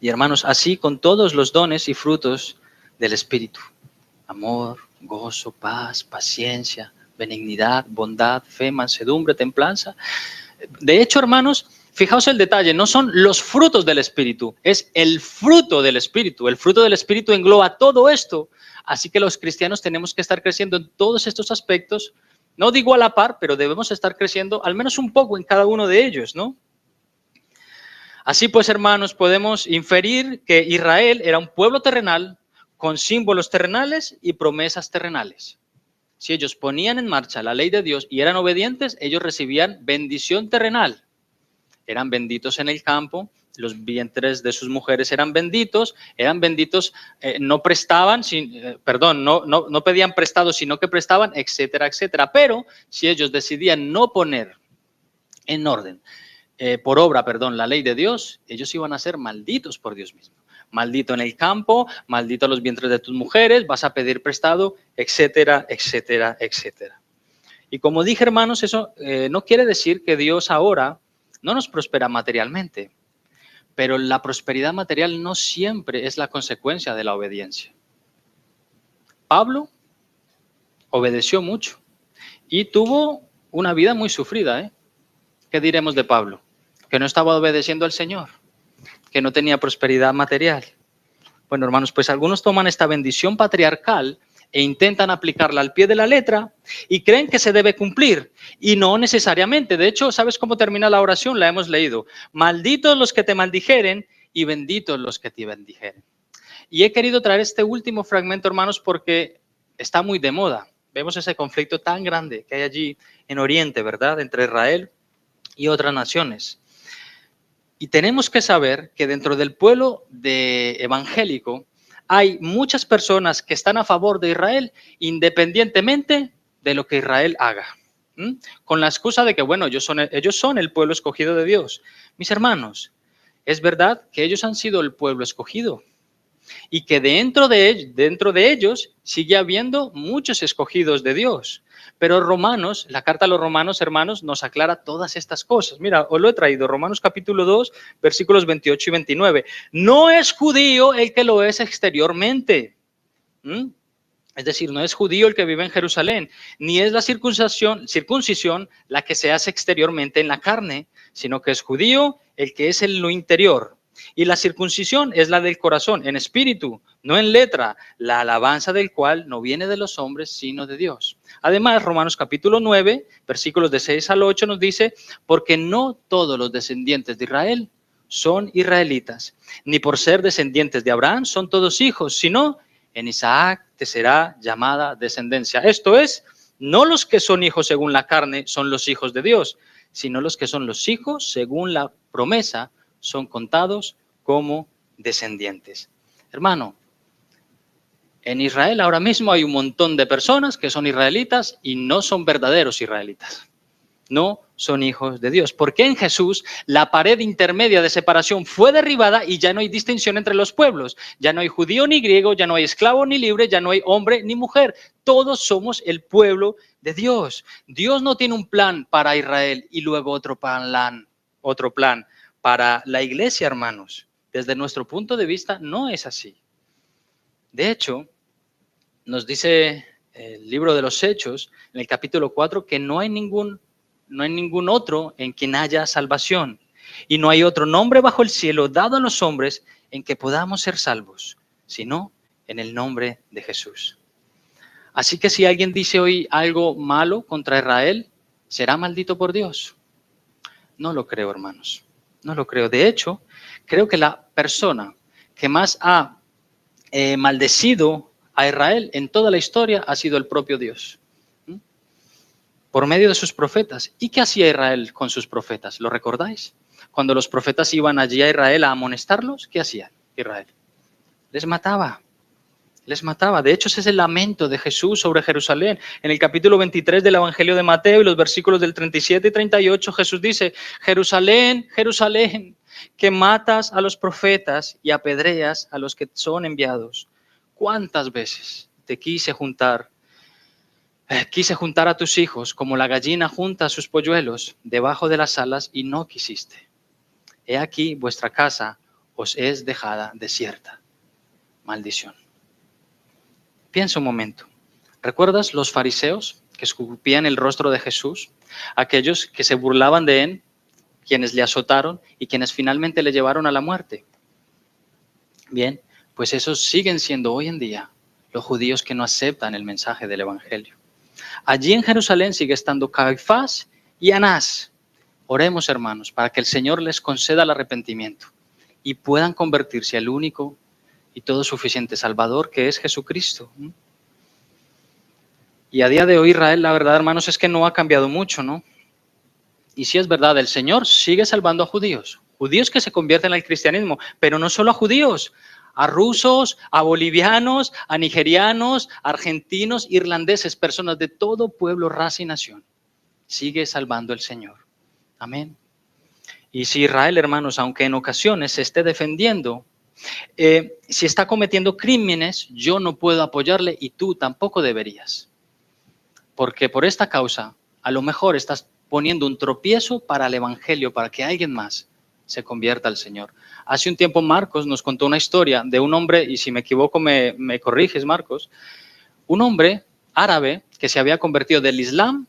Y hermanos, así con todos los dones y frutos del Espíritu. Amor, gozo, paz, paciencia, benignidad, bondad, fe, mansedumbre, templanza. De hecho, hermanos, fijaos el detalle, no son los frutos del Espíritu, es el fruto del Espíritu. El fruto del Espíritu engloba todo esto. Así que los cristianos tenemos que estar creciendo en todos estos aspectos. No digo a la par, pero debemos estar creciendo al menos un poco en cada uno de ellos, ¿no? Así pues, hermanos, podemos inferir que Israel era un pueblo terrenal con símbolos terrenales y promesas terrenales. Si ellos ponían en marcha la ley de Dios y eran obedientes, ellos recibían bendición terrenal. Eran benditos en el campo, los vientres de sus mujeres eran benditos, no prestaban, no pedían prestado, sino que prestaban, etcétera, etcétera. Pero si ellos decidían no poner en orden, por obra, la ley de Dios, ellos iban a ser malditos por Dios mismo. Maldito en el campo, maldito los vientres de tus mujeres, vas a pedir prestado, etcétera, etcétera, etcétera. Y como dije, hermanos, eso no quiere decir que Dios ahora no nos prospera materialmente, pero la prosperidad material no siempre es la consecuencia de la obediencia. Pablo obedeció mucho y tuvo una vida muy sufrida, ¿Qué diremos de Pablo? Que no estaba obedeciendo al Señor, que no tenía prosperidad material. Bueno, hermanos, pues algunos toman esta bendición patriarcal e intentan aplicarla al pie de la letra y creen que se debe cumplir, y no necesariamente. De hecho, ¿sabes cómo termina la oración? La hemos leído. Malditos los que te maldijeren y benditos los que te bendijeren. Y he querido traer este último fragmento, hermanos, porque está muy de moda. Vemos ese conflicto tan grande que hay allí en Oriente, ¿verdad? Entre Israel y otras naciones. Y tenemos que saber que dentro del pueblo evangélico hay muchas personas que están a favor de Israel independientemente de lo que Israel haga. Con la excusa de que, bueno, ellos son el pueblo escogido de Dios. Mis hermanos, es verdad que ellos han sido el pueblo escogido y que dentro de ellos sigue habiendo muchos escogidos de Dios. Pero la carta a los Romanos, hermanos, nos aclara todas estas cosas. Mira, os lo he traído, Romanos capítulo 2, versículos 28 y 29. No es judío el que lo es exteriormente. Es decir, no es judío el que vive en Jerusalén, ni es la circuncisión la que se hace exteriormente en la carne, sino que es judío el que es en lo interior. Y la circuncisión es la del corazón, en espíritu, no en letra, la alabanza del cual no viene de los hombres, sino de Dios. Además, Romanos capítulo 9, versículos de 6 al 8 nos dice, porque no todos los descendientes de Israel son israelitas, ni por ser descendientes de Abraham son todos hijos, sino en Isaac te será llamada descendencia. Esto es, no los que son hijos según la carne son los hijos de Dios, sino los que son los hijos según la promesa son contados como descendientes. Hermano, en Israel ahora mismo hay un montón de personas que son israelitas y no son verdaderos israelitas. no son hijos de Dios. Porque en Jesús la pared intermedia de separación fue derribada y ya no hay distinción entre los pueblos. Ya no hay judío ni griego, ya no hay esclavo ni libre, ya no hay hombre ni mujer. Todos somos el pueblo de Dios. Dios no tiene un plan para Israel y luego otro plan para la iglesia, hermanos. Desde nuestro punto de vista no es así. De hecho, nos dice el libro de los Hechos, en el capítulo 4, que no hay ningún otro en quien haya salvación. Y no hay otro nombre bajo el cielo dado a los hombres en que podamos ser salvos, sino en el nombre de Jesús. Así que si alguien dice hoy algo malo contra Israel, ¿será maldito por Dios? No lo creo, hermanos. No lo creo. De hecho, creo que la persona que más ha maldecido a Israel en toda la historia ha sido el propio Dios, por medio de sus profetas. ¿Y qué hacía Israel con sus profetas? ¿Lo recordáis? Cuando los profetas iban allí a Israel a amonestarlos, ¿qué hacía Israel? Les mataba. Les mataba. De hecho, ese es el lamento de Jesús sobre Jerusalén. En el capítulo 23 del Evangelio de Mateo y los versículos del 37 y 38, Jesús dice: Jerusalén, Jerusalén, que matas a los profetas y apedreas a los que son enviados. ¿Cuántas veces te quise juntar a tus hijos como la gallina junta a sus polluelos debajo de las alas y no quisiste? He aquí vuestra casa os es dejada desierta. Maldición. Piensa un momento. ¿Recuerdas los fariseos que escupían el rostro de Jesús? Aquellos que se burlaban de él, quienes le azotaron y quienes finalmente le llevaron a la muerte. Bien, pues esos siguen siendo hoy en día los judíos que no aceptan el mensaje del Evangelio. Allí en Jerusalén sigue estando Caifás y Anás. Oremos, hermanos, para que el Señor les conceda el arrepentimiento y puedan convertirse al único y todo suficiente Salvador, que es Jesucristo. Y a día de hoy Israel, la verdad, hermanos, es que no ha cambiado mucho, ¿no? Y sí es verdad, el Señor sigue salvando a judíos que se convierten al cristianismo, pero no solo a judíos, a rusos, a bolivianos, a nigerianos, a argentinos, irlandeses, personas de todo pueblo, raza y nación. Sigue salvando el Señor. Amén. Y si Israel, hermanos, aunque en ocasiones se esté defendiendo, si está cometiendo crímenes, yo no puedo apoyarle y tú tampoco deberías. Porque por esta causa, a lo mejor estás poniendo un tropiezo para el Evangelio, para que alguien más se convierta al Señor. Hace un tiempo Marcos nos contó una historia de un hombre, y si me equivoco me corriges, Marcos, un hombre árabe que se había convertido del Islam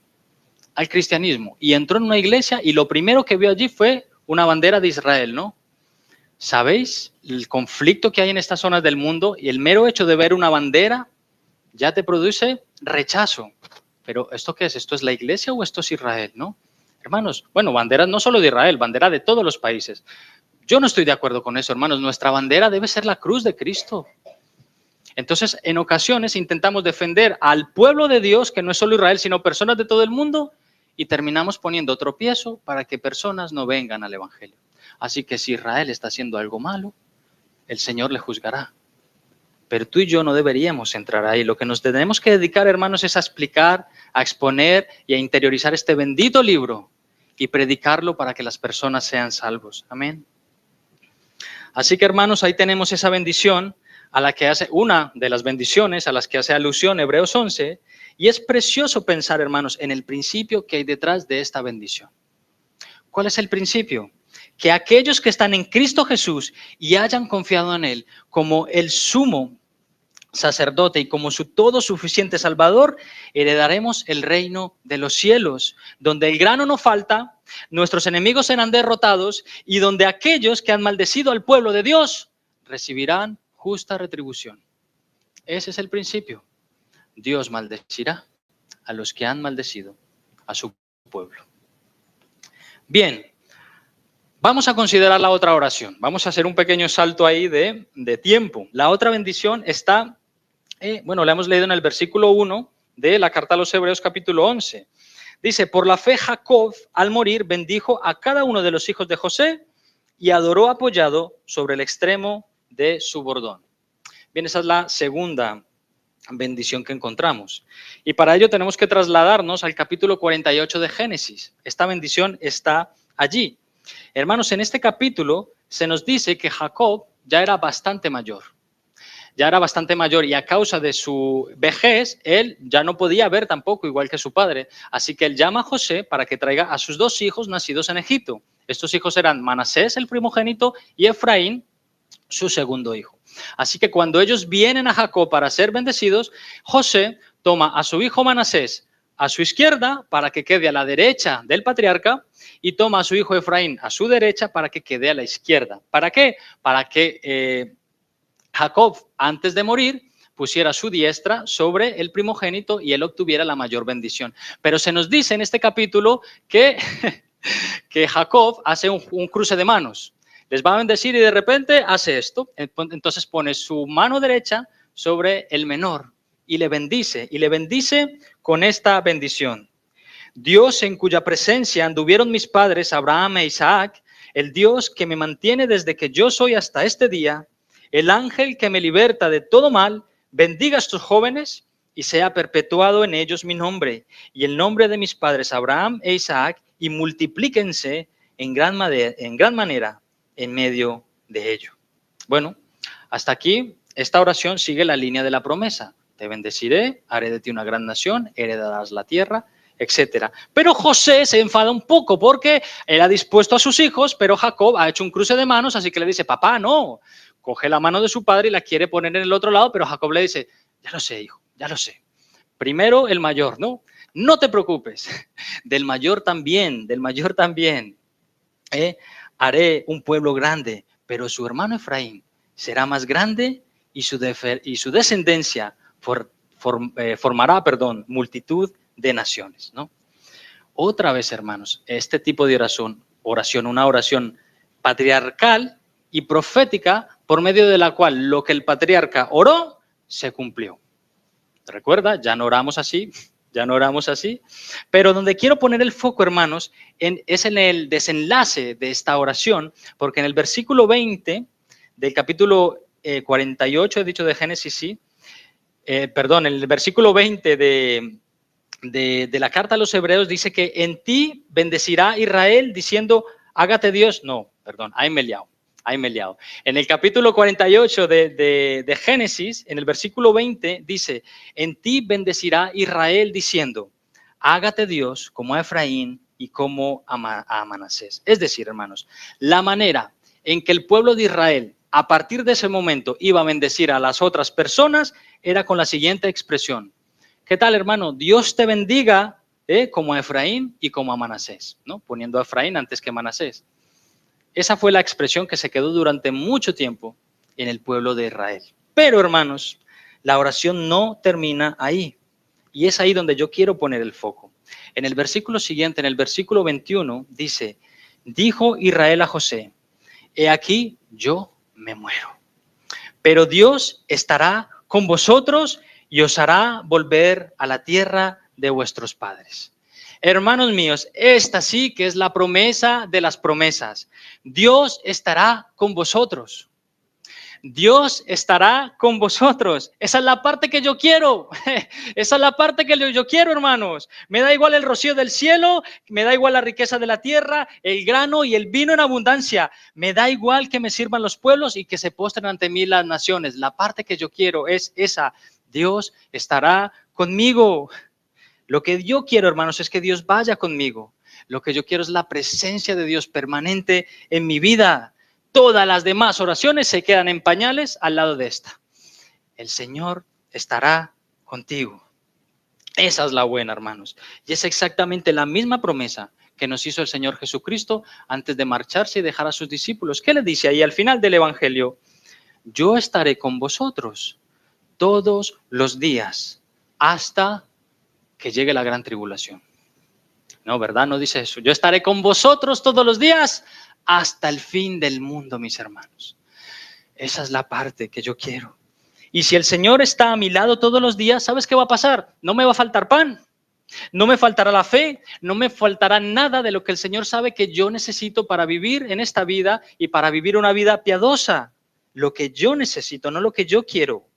al cristianismo y entró en una iglesia y lo primero que vio allí fue una bandera de Israel, ¿no? ¿Sabéis el conflicto que hay en estas zonas del mundo? Y el mero hecho de ver una bandera ya te produce rechazo. Pero ¿esto qué es? ¿Esto es la iglesia o esto es Israel, no? Hermanos, bueno, banderas no solo de Israel, bandera de todos los países. Yo no estoy de acuerdo con eso, hermanos. Nuestra bandera debe ser la cruz de Cristo. Entonces, en ocasiones intentamos defender al pueblo de Dios, que no es solo Israel, sino personas de todo el mundo, y terminamos poniendo tropiezo para que personas no vengan al Evangelio. Así que si Israel está haciendo algo malo, el Señor le juzgará. Pero tú y yo no deberíamos entrar ahí. Lo que nos tenemos que dedicar, hermanos, es a explicar, a exponer y a interiorizar este bendito libro y predicarlo para que las personas sean salvos. Amén. Así que, hermanos, ahí tenemos esa bendición a la que hace, una de las bendiciones a las que hace alusión Hebreos 11, y es precioso pensar, hermanos, en el principio que hay detrás de esta bendición. ¿Cuál es el principio? Que aquellos que están en Cristo Jesús y hayan confiado en Él como el sumo sacerdote y como su todo suficiente Salvador, heredaremos el reino de los cielos, donde el grano no falta, nuestros enemigos serán derrotados y donde aquellos que han maldecido al pueblo de Dios recibirán justa retribución. Ese es el principio. Dios maldecirá a los que han maldecido a su pueblo. Bien. Vamos a considerar la otra oración. Vamos a hacer un pequeño salto ahí de tiempo. La otra bendición está, la hemos leído en el versículo 1 de la carta a los Hebreos capítulo 11. Dice, por la fe Jacob al morir bendijo a cada uno de los hijos de José y adoró apoyado sobre el extremo de su bordón. Bien, esa es la segunda bendición que encontramos. Y para ello tenemos que trasladarnos al capítulo 48 de Génesis. Esta bendición está allí. Hermanos, en este capítulo se nos dice que Jacob ya era bastante mayor. Y a causa de su vejez, él ya no podía ver tampoco igual que su padre. Así que él llama a José para que traiga a sus 2 hijos nacidos en Egipto. Estos hijos eran Manasés, el primogénito, y Efraín, su segundo hijo. Así que cuando ellos vienen a Jacob para ser bendecidos, José toma a su hijo Manasés a su izquierda para que quede a la derecha del patriarca y toma a su hijo Efraín a su derecha para que quede a la izquierda. ¿Para qué? Para que Jacob, antes de morir, pusiera su diestra sobre el primogénito y él obtuviera la mayor bendición. Pero se nos dice en este capítulo que, que Jacob hace un cruce de manos. Les va a bendecir y de repente hace esto. Entonces pone su mano derecha sobre el menor y le bendice con esta bendición. Dios en cuya presencia anduvieron mis padres Abraham e Isaac, el Dios que me mantiene desde que yo soy hasta este día, el ángel que me liberta de todo mal, bendiga a estos jóvenes y sea perpetuado en ellos mi nombre y el nombre de mis padres Abraham e Isaac, y multiplíquense en gran manera en medio de ello. Bueno, hasta aquí esta oración sigue la línea de la promesa. Te bendeciré, haré de ti una gran nación, heredarás la tierra, etcétera. Pero José se enfada un poco porque él ha dispuesto a sus hijos, pero Jacob ha hecho un cruce de manos, así que le dice, papá, no. Coge la mano de su padre y la quiere poner en el otro lado, pero Jacob le dice, ya lo sé, hijo, ya lo sé. Primero el mayor, ¿no? No te preocupes, del mayor también. Haré un pueblo grande, pero su hermano Efraín será más grande y su descendencia formará multitud de naciones, ¿no? Otra vez, hermanos, este tipo de una oración patriarcal y profética por medio de la cual lo que el patriarca oró se cumplió. ¿Recuerda? Ya no oramos así, pero donde quiero poner el foco, hermanos, es en el desenlace de esta oración, porque en el versículo 20 del capítulo 48, he dicho de Génesis, sí, en el versículo 20 de la carta a los hebreos dice que en ti bendecirá Israel diciendo, hágate Dios, ahí me he liado. En el capítulo 48 de Génesis, en el versículo 20, dice, en ti bendecirá Israel diciendo, hágate Dios como a Efraín y como a Manasés. Es decir, hermanos, la manera en que el pueblo de Israel, a partir de ese momento, iba a bendecir a las otras personas, era con la siguiente expresión. ¿Qué tal, hermano? Dios te bendiga como a Efraín y como a Manasés, ¿no? Poniendo a Efraín antes que Manasés. Esa fue la expresión que se quedó durante mucho tiempo en el pueblo de Israel. Pero, hermanos, la oración no termina ahí. Y es ahí donde yo quiero poner el foco. En el versículo siguiente, en el versículo 21, dice, dijo Israel a José, he aquí yo me muero, pero Dios estará con vosotros y os hará volver a la tierra de vuestros padres. Hermanos míos, esta sí que es la promesa de las promesas. Dios estará con vosotros. Dios estará con vosotros. Esa es la parte que yo quiero. Esa es la parte que yo quiero, hermanos. Me da igual el rocío del cielo, me da igual la riqueza de la tierra, el grano y el vino en abundancia. Me da igual que me sirvan los pueblos y que se postren ante mí las naciones. La parte que yo quiero es esa. Dios estará conmigo. Lo que yo quiero, hermanos, es que Dios vaya conmigo. Lo que yo quiero es la presencia de Dios permanente en mi vida. Todas las demás oraciones se quedan en pañales al lado de esta. El Señor estará contigo. Esa es la buena, hermanos. Y es exactamente la misma promesa que nos hizo el Señor Jesucristo antes de marcharse y dejar a sus discípulos. ¿Qué le dice ahí al final del Evangelio? Yo estaré con vosotros todos los días hasta que llegue la gran tribulación. No, ¿verdad? No dice eso. Yo estaré con vosotros todos los días hasta el fin del mundo, mis hermanos. Esa es la parte que yo quiero. Y si el Señor está a mi lado todos los días, ¿sabes qué va a pasar? No me va a faltar pan, no me faltará la fe, no me faltará nada de lo que el Señor sabe que yo necesito para vivir en esta vida y para vivir una vida piadosa. Lo que yo necesito, no lo que yo quiero.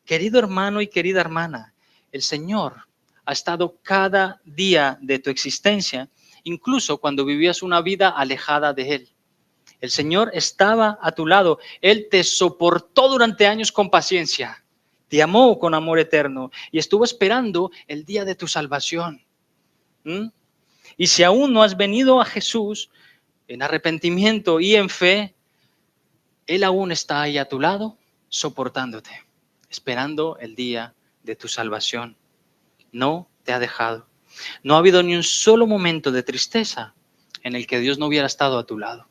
Querido hermano y querida hermana, el Señor ha estado cada día de tu existencia, incluso cuando vivías una vida alejada de Él. El Señor estaba a tu lado. Él te soportó durante años con paciencia. Te amó con amor eterno y estuvo esperando el día de tu salvación. Y si aún no has venido a Jesús en arrepentimiento y en fe, Él aún está ahí a tu lado, soportándote, esperando el día de tu salvación. No te ha dejado. No ha habido ni un solo momento de tristeza en el que Dios no hubiera estado a tu lado.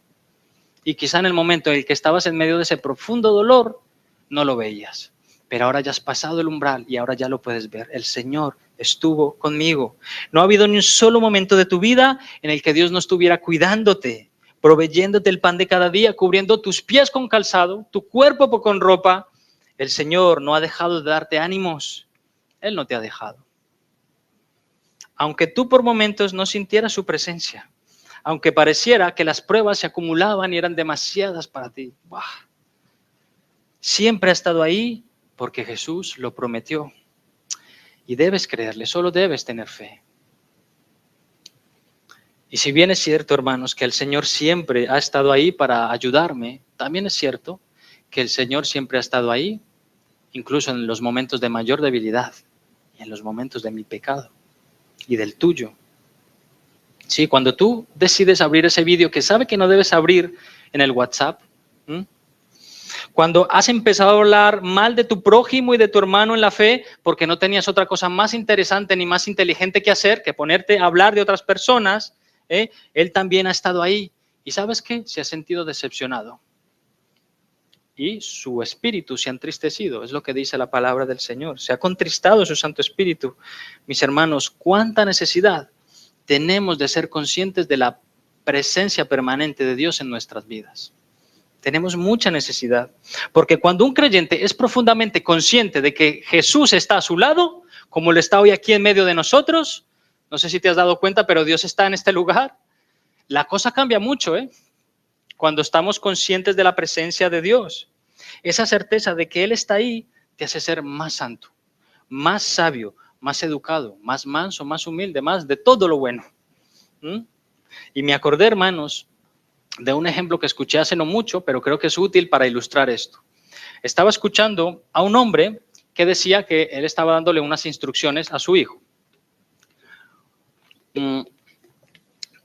Y quizá en el momento en el que estabas en medio de ese profundo dolor, no lo veías. Pero ahora ya has pasado el umbral y ahora ya lo puedes ver. El Señor estuvo conmigo. No ha habido ni un solo momento de tu vida en el que Dios no estuviera cuidándote, proveyéndote el pan de cada día, cubriendo tus pies con calzado, tu cuerpo con ropa. El Señor no ha dejado de darte ánimos. Él no te ha dejado. Aunque tú por momentos no sintieras su presencia, aunque pareciera que las pruebas se acumulaban y eran demasiadas para ti, siempre ha estado ahí porque Jesús lo prometió. Y debes creerle, solo debes tener fe. Y si bien es cierto, hermanos, que el Señor siempre ha estado ahí para ayudarme, también es cierto que el Señor siempre ha estado ahí, incluso en los momentos de mayor debilidad y en los momentos de mi pecado y del tuyo. Sí, cuando tú decides abrir ese vídeo que sabe que no debes abrir en el WhatsApp, cuando has empezado a hablar mal de tu prójimo y de tu hermano en la fe porque no tenías otra cosa más interesante ni más inteligente que hacer que ponerte a hablar de otras personas, Él también ha estado ahí. ¿Y sabes qué? Se ha sentido decepcionado. Y su espíritu se ha entristecido, es lo que dice la palabra del Señor. Se ha contristado su Santo Espíritu. Mis hermanos, cuánta necesidad tenemos de ser conscientes de la presencia permanente de Dios en nuestras vidas. Tenemos mucha necesidad, porque cuando un creyente es profundamente consciente de que Jesús está a su lado, como lo está hoy aquí en medio de nosotros, no sé si te has dado cuenta, pero Dios está en este lugar, la cosa cambia mucho, cuando estamos conscientes de la presencia de Dios. Esa certeza de que Él está ahí te hace ser más santo, más sabio, más educado, más manso, más humilde, más de todo lo bueno. Y me acordé, hermanos, de un ejemplo que escuché hace no mucho, pero creo que es útil para ilustrar esto. Estaba escuchando a un hombre que decía que él estaba dándole unas instrucciones a su hijo.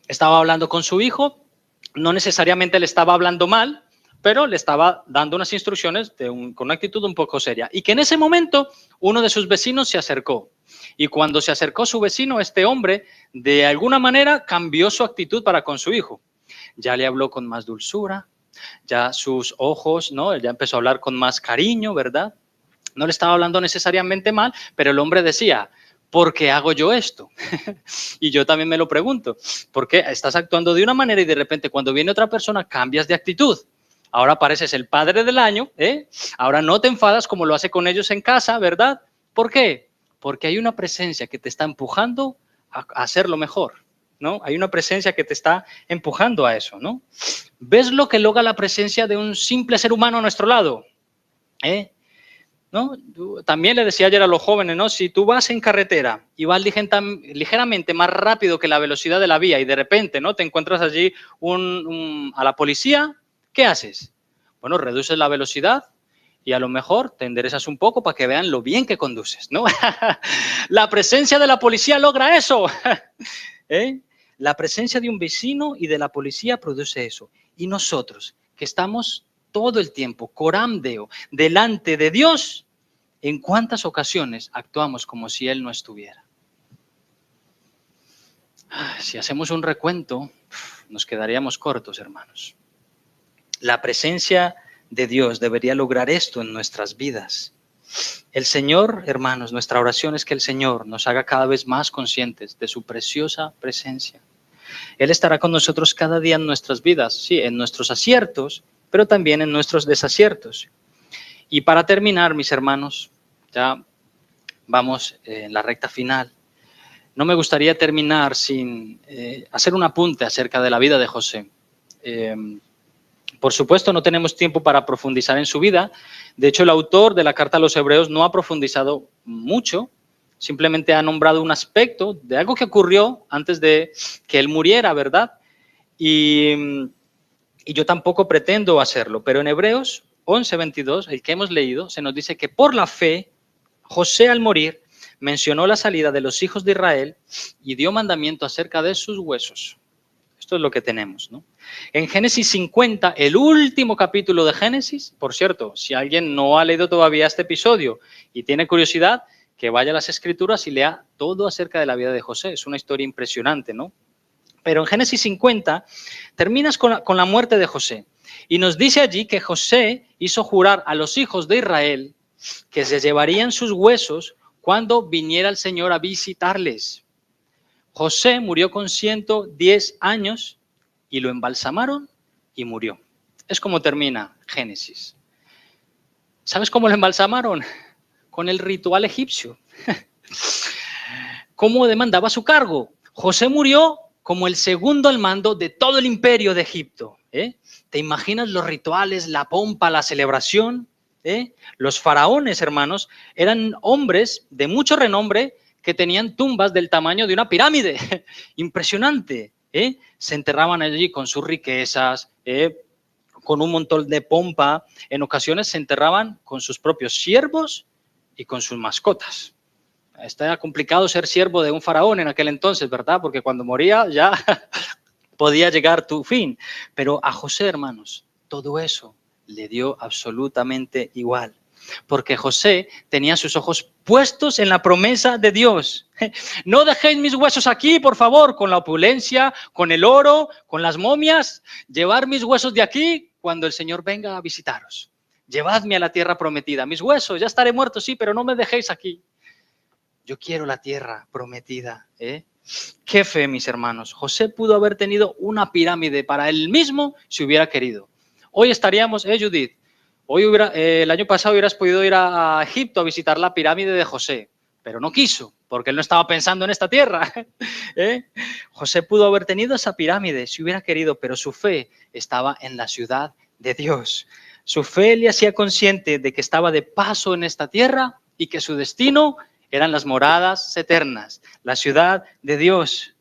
Estaba hablando con su hijo, no necesariamente le estaba hablando mal, pero le estaba dando unas instrucciones con una actitud un poco seria. Y que en ese momento uno de sus vecinos se acercó. Y cuando se acercó su vecino, este hombre, de alguna manera cambió su actitud para con su hijo. Ya le habló con más dulzura, ya sus ojos, ¿no? Él ya empezó a hablar con más cariño, ¿verdad? No le estaba hablando necesariamente mal, pero el hombre decía, ¿por qué hago yo esto? Y yo también me lo pregunto, ¿por qué estás actuando de una manera y de repente cuando viene otra persona cambias de actitud? Ahora pareces el padre del año, Ahora no te enfadas como lo hace con ellos en casa, ¿verdad? ¿Por qué? Porque hay una presencia que te está empujando a hacerlo mejor, ¿no? Hay una presencia que te está empujando a eso, ¿no? ¿Ves lo que logra la presencia de un simple ser humano a nuestro lado? ¿No? También le decía ayer a los jóvenes, ¿no? Si tú vas en carretera y vas ligeramente más rápido que la velocidad de la vía y de repente, ¿no? Te encuentras allí a la policía, ¿qué haces? Bueno, reduces la velocidad y a lo mejor te enderezas un poco para que vean lo bien que conduces, ¿no? La presencia de la policía logra eso. La presencia de un vecino y de la policía produce eso. Y nosotros, que estamos todo el tiempo, coram Deo, delante de Dios, ¿en cuántas ocasiones actuamos como si Él no estuviera? Si hacemos un recuento, nos quedaríamos cortos, hermanos. La presencia de Dios debería lograr esto en nuestras vidas. El Señor, hermanos, nuestra oración es que el Señor nos haga cada vez más conscientes de su preciosa presencia. Él estará con nosotros cada día en nuestras vidas, sí, en nuestros aciertos, pero también en nuestros desaciertos. Y para terminar, mis hermanos, ya vamos en la recta final. No me gustaría terminar sin hacer un apunte acerca de la vida de José. Por supuesto, no tenemos tiempo para profundizar en su vida. De hecho, el autor de la carta a los Hebreos no ha profundizado mucho, simplemente ha nombrado un aspecto de algo que ocurrió antes de que él muriera, ¿verdad? Y yo tampoco pretendo hacerlo, pero en Hebreos 11:22, el que hemos leído, se nos dice que por la fe, José al morir mencionó la salida de los hijos de Israel y dio mandamiento acerca de sus huesos. Esto es lo que tenemos, ¿no? En Génesis 50, el último capítulo de Génesis, por cierto, si alguien no ha leído todavía este episodio y tiene curiosidad, que vaya a las Escrituras y lea todo acerca de la vida de José. Es una historia impresionante, ¿no? Pero en Génesis 50 terminas con la muerte de José y nos dice allí que José hizo jurar a los hijos de Israel que se llevarían sus huesos cuando viniera el Señor a visitarles. José murió con 110 años y lo embalsamaron y murió. Es como termina Génesis. ¿Sabes cómo lo embalsamaron? Con el ritual egipcio. ¿Cómo demandaba su cargo? José murió como el segundo al mando de todo el imperio de Egipto. ¿Te imaginas los rituales, la pompa, la celebración? Los faraones, hermanos, eran hombres de mucho renombre que tenían tumbas del tamaño de una pirámide. Impresionante. Se enterraban allí con sus riquezas, con un montón de pompa. En ocasiones se enterraban con sus propios siervos y con sus mascotas. Está complicado ser siervo de un faraón en aquel entonces, ¿verdad? Porque cuando moría ya podía llegar tu fin. Pero a José, hermanos, todo eso le dio absolutamente igual. Porque José tenía sus ojos puestos en la promesa de Dios. No dejéis mis huesos aquí, por favor, con la opulencia, con el oro, con las momias. Llevar mis huesos de aquí cuando el Señor venga a visitaros. Llevadme a la tierra prometida. Mis huesos, ya estaré muerto, sí, pero no me dejéis aquí. Yo quiero la tierra prometida. Qué fe, mis hermanos. José pudo haber tenido una pirámide para él mismo si hubiera querido. Hoy estaríamos, Judith, el año pasado hubieras podido ir a Egipto a visitar la pirámide de José, pero no quiso, porque él no estaba pensando en esta tierra. José pudo haber tenido esa pirámide si hubiera querido, pero su fe estaba en la ciudad de Dios. Su fe le hacía consciente de que estaba de paso en esta tierra y que su destino eran las moradas eternas, la ciudad de Dios.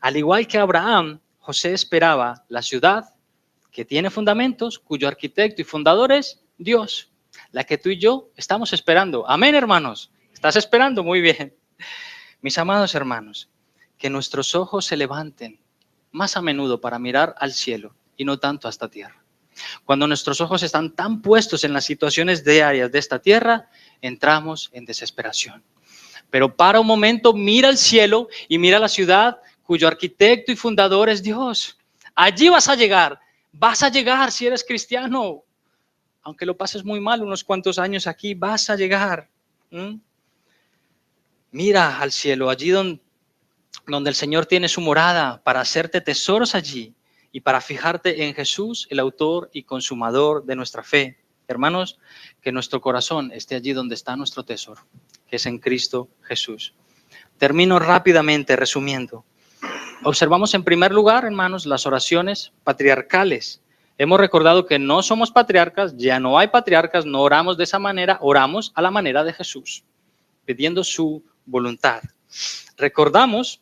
Al igual que Abraham, José esperaba la ciudad que tiene fundamentos, cuyo arquitecto y fundador es Dios, la que tú y yo estamos esperando. Amén, hermanos. ¿Estás esperando? Muy bien. Mis amados hermanos, que nuestros ojos se levanten más a menudo para mirar al cielo y no tanto a esta tierra. Cuando nuestros ojos están tan puestos en las situaciones diarias de esta tierra, entramos en desesperación. Pero para un momento, mira al cielo y mira la ciudad cuyo arquitecto y fundador es Dios. Allí vas a llegar si eres cristiano. Aunque lo pases muy mal unos cuantos años aquí, vas a llegar. Mira al cielo, allí donde el Señor tiene su morada, para hacerte tesoros allí y para fijarte en Jesús, el autor y consumador de nuestra fe. Hermanos, que nuestro corazón esté allí donde está nuestro tesoro, que es en Cristo Jesús. Termino rápidamente resumiendo. Observamos en primer lugar, hermanos, las oraciones patriarcales. Hemos recordado que no somos patriarcas, ya no hay patriarcas, no oramos de esa manera, oramos a la manera de Jesús, pidiendo su voluntad. Recordamos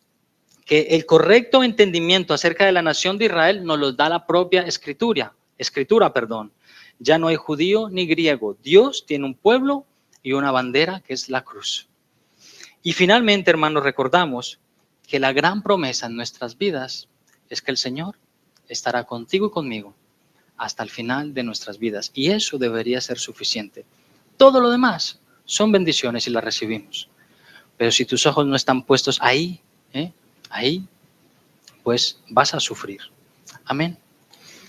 que el correcto entendimiento acerca de la nación de Israel nos lo da la propia escritura. Ya no hay judío ni griego. Dios tiene un pueblo y una bandera que es la cruz. Y finalmente, hermanos, recordamos que la gran promesa en nuestras vidas es que el Señor estará contigo y conmigo hasta el final de nuestras vidas. Y eso debería ser suficiente. Todo lo demás son bendiciones y las recibimos. Pero si tus ojos no están puestos ahí, pues vas a sufrir. Amén.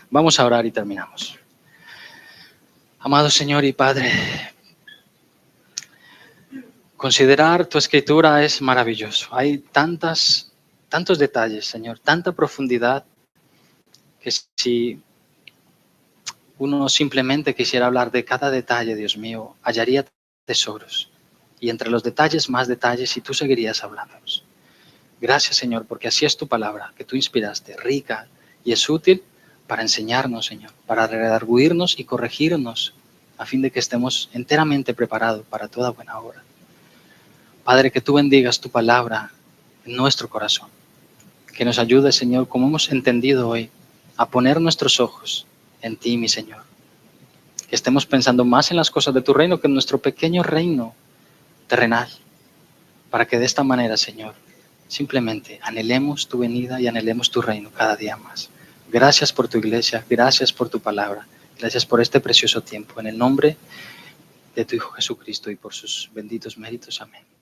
Vamos a orar y terminamos. Amado Señor y Padre, considerar tu escritura es maravilloso. Hay tantos detalles, Señor, tanta profundidad, que si uno simplemente quisiera hablar de cada detalle, Dios mío, hallaría tesoros. Y entre los detalles, más detalles, y tú seguirías hablándonos. Gracias, Señor, porque así es tu palabra, que tú inspiraste, rica y es útil para enseñarnos, Señor, para redarguirnos y corregirnos, a fin de que estemos enteramente preparados para toda buena obra. Padre, que tú bendigas tu palabra en nuestro corazón. Que nos ayude, Señor, como hemos entendido hoy, a poner nuestros ojos en ti, mi Señor. Que estemos pensando más en las cosas de tu reino que en nuestro pequeño reino terrenal. Para que de esta manera, Señor, simplemente anhelemos tu venida y anhelemos tu reino cada día más. Gracias por tu iglesia, gracias por tu palabra, gracias por este precioso tiempo. En el nombre de tu Hijo Jesucristo y por sus benditos méritos. Amén.